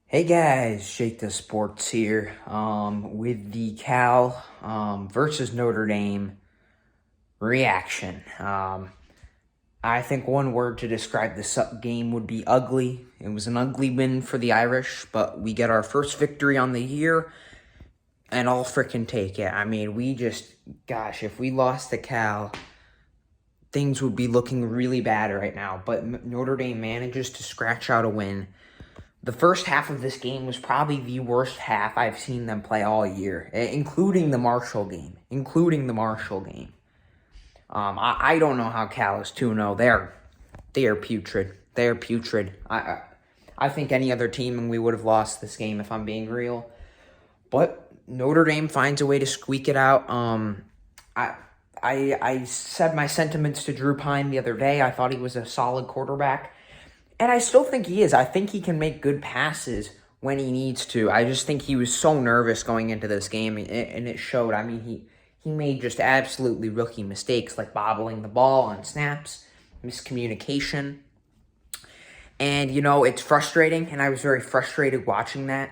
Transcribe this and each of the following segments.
Hey guys, Jake the Sports here, with the Cal versus Notre Dame reaction. I think one word to describe this game would be ugly. It was an ugly win for the Irish, but we get our first victory on the year, and I'll frickin' take it. I mean, gosh, if we lost to Cal, things would be looking really bad right now, but Notre Dame manages to scratch out a win. The first half of this game was probably the worst half I've seen them play all year, including the Marshall game. I don't know how Cal is 2-0. They are putrid. They are putrid. I think any other team and we would have lost this game if I'm being real. But Notre Dame finds a way to squeak it out. I said my sentiments to Drew Pine the other day. I thought he was a solid quarterback. And I still think he is. I think he can make good passes when he needs to. I just think he was so nervous going into this game, and it showed. I mean, he made just absolutely rookie mistakes, like bobbling the ball on snaps, miscommunication. And, it's frustrating, and I was very frustrated watching that.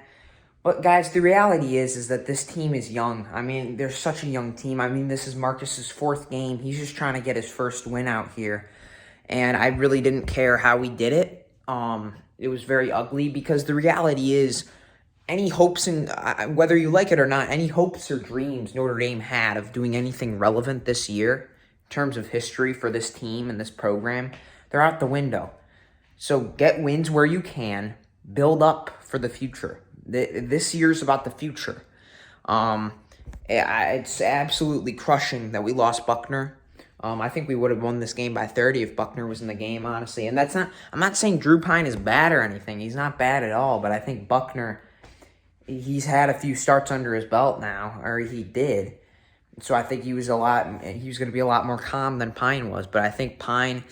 But, guys, the reality is that this team is young. I mean, they're such a young team. I mean, this is Marcus's fourth game. He's just trying to get his first win out here. And I really didn't care how we did it. It was very ugly because the reality is any hopes, and whether you like it or not, any hopes or dreams Notre Dame had of doing anything relevant this year in terms of history for this team and this program, they're out the window. So get wins where you can, build up for the future. This year's about the future. It's absolutely crushing that we lost Buckner. I think we would have won this game by 30 if Buckner was in the game, honestly. And I'm not saying Drew Pine is bad or anything. He's not bad at all. But I think Buckner, he's had a few starts under his belt now, or he did. So I think he was going to be a lot more calm than Pine was. But I think Pine,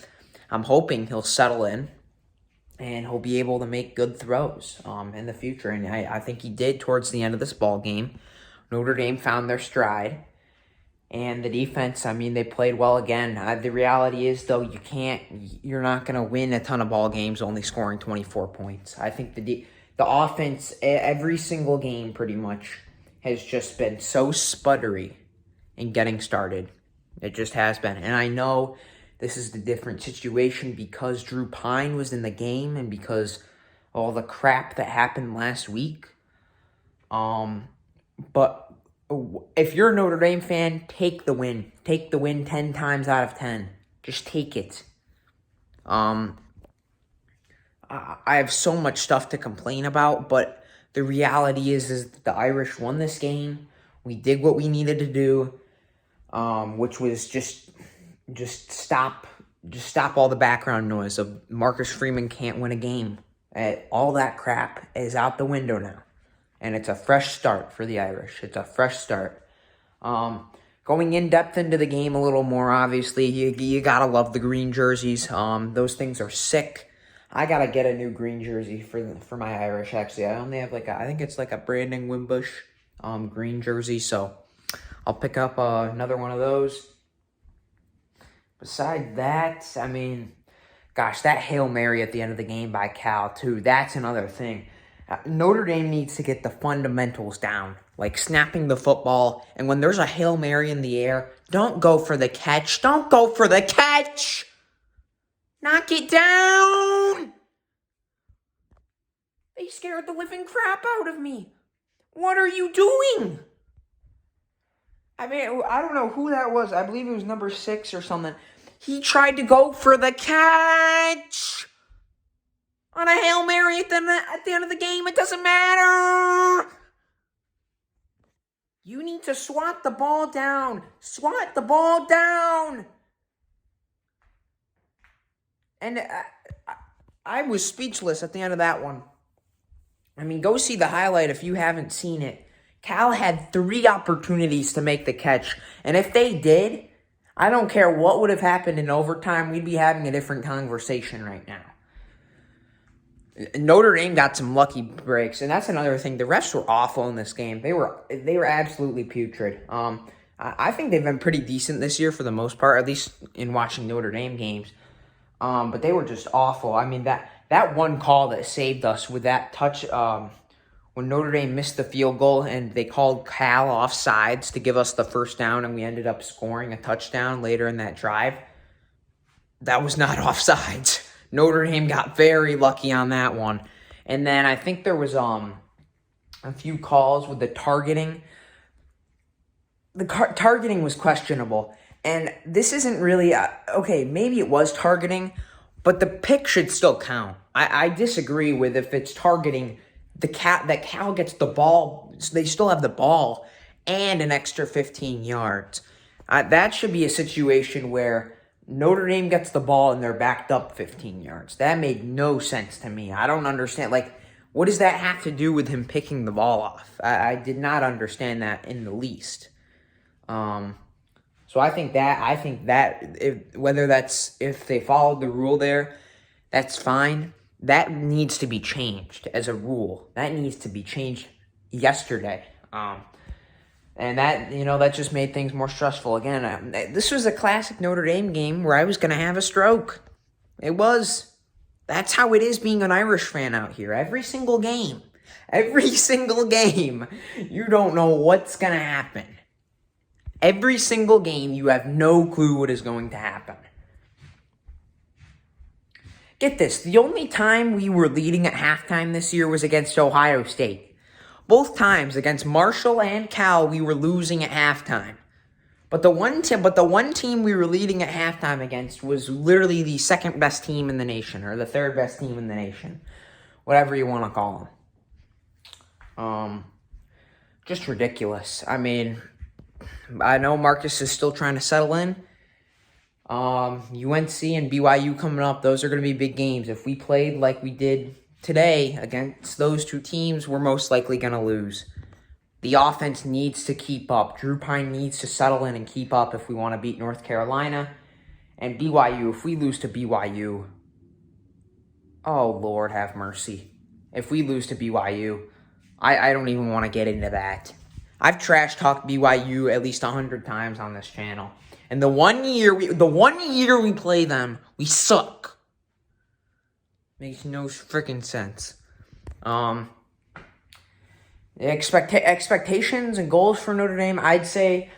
I'm hoping he'll settle in and he'll be able to make good throws in the future. And I think he did towards the end of this ball game. Notre Dame found their stride. And the defense, I mean, they played well again. The reality is, though, you're not going to win a ton of ball games only scoring 24 points. I think the offense, every single game pretty much, has just been so sputtery in getting started. It just has been. And I know this is the different situation because Drew Pine was in the game and because all the crap that happened last week. But if you're a Notre Dame fan, take the win. Take the win 10 times out of 10. Just take it. I have so much stuff to complain about, but the reality is that the Irish won this game. We did what we needed to do, which was just stop all the background noise of Marcus Freeman can't win a game. All that crap is out the window now. And it's a fresh start for the Irish. It's a fresh start. Going in depth into the game a little more, obviously, you gotta love the green jerseys. Those things are sick. I gotta get a new green jersey for my Irish, actually. I only have I think it's like a Brandon Wimbush green jersey, so I'll pick up another one of those. Besides that, I mean, gosh, that Hail Mary at the end of the game by Cal, too, that's another thing. Notre Dame needs to get the fundamentals down, like snapping the football. And when there's a Hail Mary in the air, don't go for the catch. Don't go for the catch. Knock it down. They scared the living crap out of me. What are you doing? I mean, I don't know who that was. I believe it was number 6 or something. He tried to go for the catch. On a Hail Mary at the end of the game, it doesn't matter. You need to swat the ball down. Swat the ball down. And I was speechless at the end of that one. I mean, go see the highlight if you haven't seen it. Cal had 3 opportunities to make the catch. And if they did, I don't care what would have happened in overtime, we'd be having a different conversation right now. Notre Dame got some lucky breaks, and that's another thing. The refs were awful in this game. They were absolutely putrid. I think they've been pretty decent this year for the most part, at least in watching Notre Dame games. But they were just awful. I mean, that one call that saved us with that touch, when Notre Dame missed the field goal and they called Cal offsides to give us the first down and we ended up scoring a touchdown later in that drive, that was not offsides. Notre Dame got very lucky on that one. And then I think there was a few calls with the targeting. The targeting was questionable. And this isn't really, okay, maybe it was targeting, but the pick should still count. I disagree with if it's targeting, that Cal gets the ball, they still have the ball and an extra 15 yards. That should be a situation where Notre Dame gets the ball and they're backed up 15 yards. That made no sense to me. I don't understand. Like, what does that have to do with him picking the ball off? I did not understand that in the least. So I think that if they followed the rule there, that's fine. That needs to be changed as a rule. That needs to be changed yesterday. And that just made things more stressful. Again, this was a classic Notre Dame game where I was going to have a stroke. It was. That's how it is being an Irish fan out here. Every single game, you don't know what's going to happen. Every single game, you have no clue what is going to happen. Get this, the only time we were leading at halftime this year was against Ohio State. Both times, against Marshall and Cal, we were losing at halftime. But the one team we were leading at halftime against was literally the second best team in the nation, or the third best team in the nation. Whatever you want to call them. Just ridiculous. I mean, I know Marcus is still trying to settle in. UNC and BYU coming up, those are going to be big games. If we played like we did today against those two teams, we're most likely going to lose. The offense needs to keep up. Drew Pine needs to settle in and keep up if we want to beat North Carolina. And BYU, if we lose to BYU, oh, Lord have mercy. If we lose to BYU, I don't even want to get into that. I've trash-talked BYU at least 100 times on this channel. And the one year we play them, we suck. Makes no freaking sense. Expectations and goals for Notre Dame, I'd say,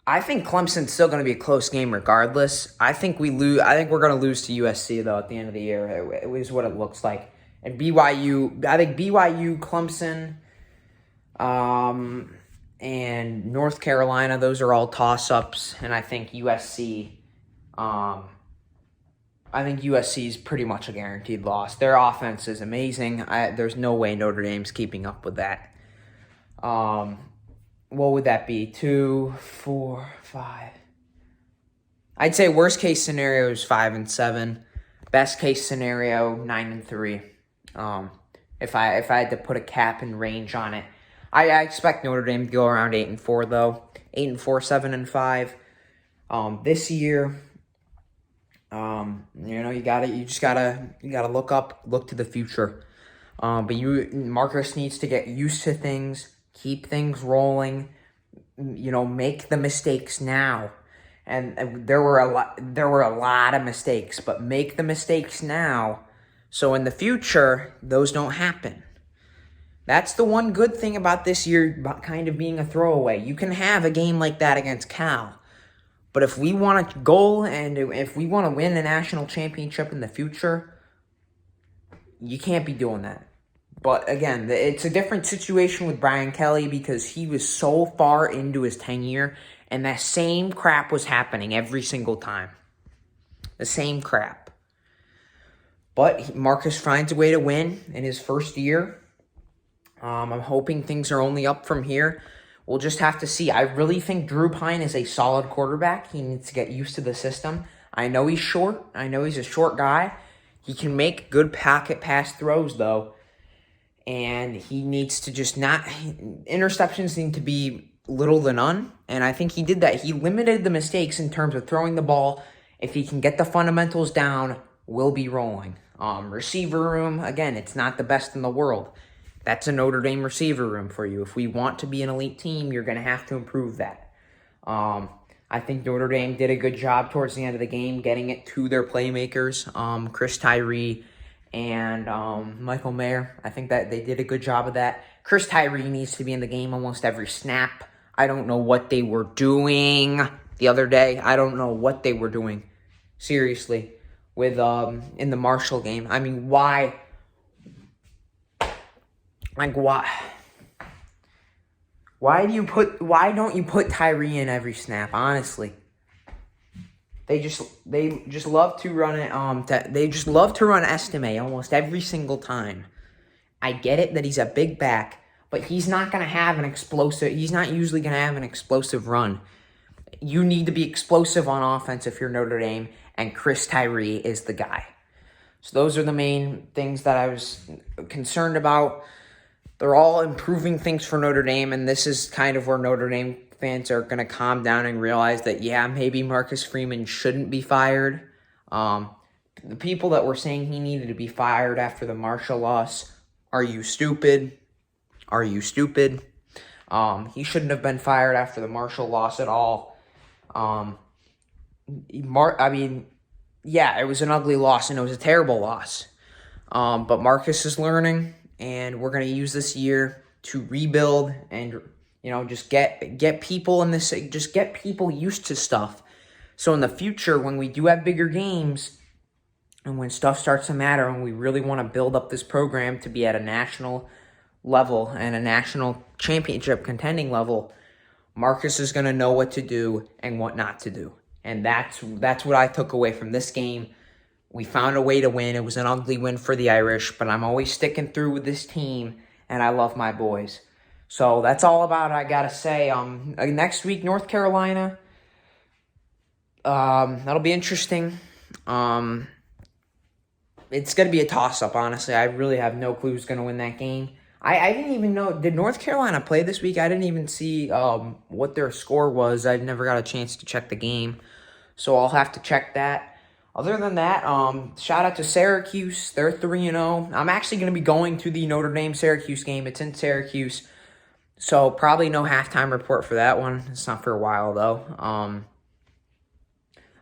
I think Clemson's still going to be a close game regardless. I think we're going to lose to USC, though, at the end of the year. It is what it looks like. And BYU, I think BYU, Clemson, and North Carolina, those are all toss-ups. And I think USC, is pretty much a guaranteed loss. Their offense is amazing. There's no way Notre Dame's keeping up with that. What would that be? 2, 4, 5. I'd say worst case scenario is 5-7. Best case scenario 9-3. If I had to put a cap and range on it, I expect Notre Dame to go around 8-4 though. 8-4, 7-5. This year, you just gotta look to the future. But Marcus needs to get used to things, keep things rolling, make the mistakes now. And there were a lot of mistakes, but make the mistakes now so in the future those don't happen. That's the one good thing about this year kind of being a throwaway. You can have a game like that against Cal. But if we want to goal and if we want to win a national championship in the future, you can't be doing that. But again, it's a different situation with Brian Kelly because he was so far into his tenure and that same crap was happening every single time. The same crap. But Marcus finds a way to win in his first year. I'm hoping things are only up from here. We'll just have to see. I really think Drew Pine is a solid quarterback. He needs to get used to the system. I know he's short. I know he's a short guy. He can make good pocket pass throws, though. And he needs to just not... Interceptions need to be little to none. And I think he did that. He limited the mistakes in terms of throwing the ball. If he can get the fundamentals down, we'll be rolling. Receiver room, again, it's not the best in the world. That's a Notre Dame receiver room for you. If we want to be an elite team, you're going to have to improve that. I I think Notre Dame did a good job towards the end of the game getting it to their playmakers, Chris Tyree and Michael Mayer. I think that they did a good job of that. Chris Tyree needs to be in the game almost every snap. I don't know what they were doing the other day. I don't know what they were doing, seriously, with in the Marshall game. I mean, why? Like, why? Why don't you put Tyree in every snap? Honestly, they just love to run it. They just love to run Estime almost every single time. I get it that he's a big back, but he's not gonna have an explosive. He's not usually gonna have an explosive run. You need to be explosive on offense if you're Notre Dame, and Chris Tyree is the guy. So those are the main things that I was concerned about. They're all improving things for Notre Dame, and this is kind of where Notre Dame fans are going to calm down and realize that, yeah, maybe Marcus Freeman shouldn't be fired. The people that were saying he needed to be fired after the Marshall loss, are you stupid? Are you stupid? He shouldn't have been fired after the Marshall loss at all. Yeah, it was an ugly loss, and it was a terrible loss. But Marcus is learning, and we're going to use this year to rebuild and, just get people in this, just get people used to stuff. So in the future, when we do have bigger games and when stuff starts to matter and we really want to build up this program to be at a national level and a national championship contending level, Marcus is going to know what to do and what not to do. And that's what I took away from this game. We found a way to win. It was an ugly win for the Irish, but I'm always sticking through with this team, and I love my boys. So that's all about it, I got to say. Next week, North Carolina. That'll be interesting. It's going to be a toss-up, honestly. I really have no clue who's going to win that game. I didn't even know. Did North Carolina play this week? I didn't even see what their score was. I never got a chance to check the game, so I'll have to check that. Other than that, shout out to Syracuse. They're 3-0. I'm actually going to be going to the Notre Dame-Syracuse game. It's in Syracuse, so probably no halftime report for that one. It's not for a while, though.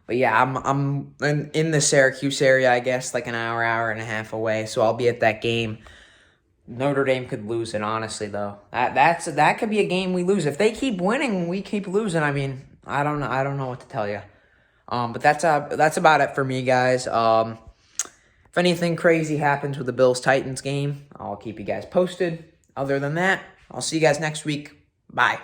But yeah, I'm in the Syracuse area, I guess, like an hour and a half away, so I'll be at that game. Notre Dame could lose it, honestly, though. That could be a game we lose. If they keep winning, we keep losing. I mean, I don't know what to tell you. But that's about it for me, guys. If anything crazy happens with the Bills-Titans game, I'll keep you guys posted. Other than that, I'll see you guys next week. Bye.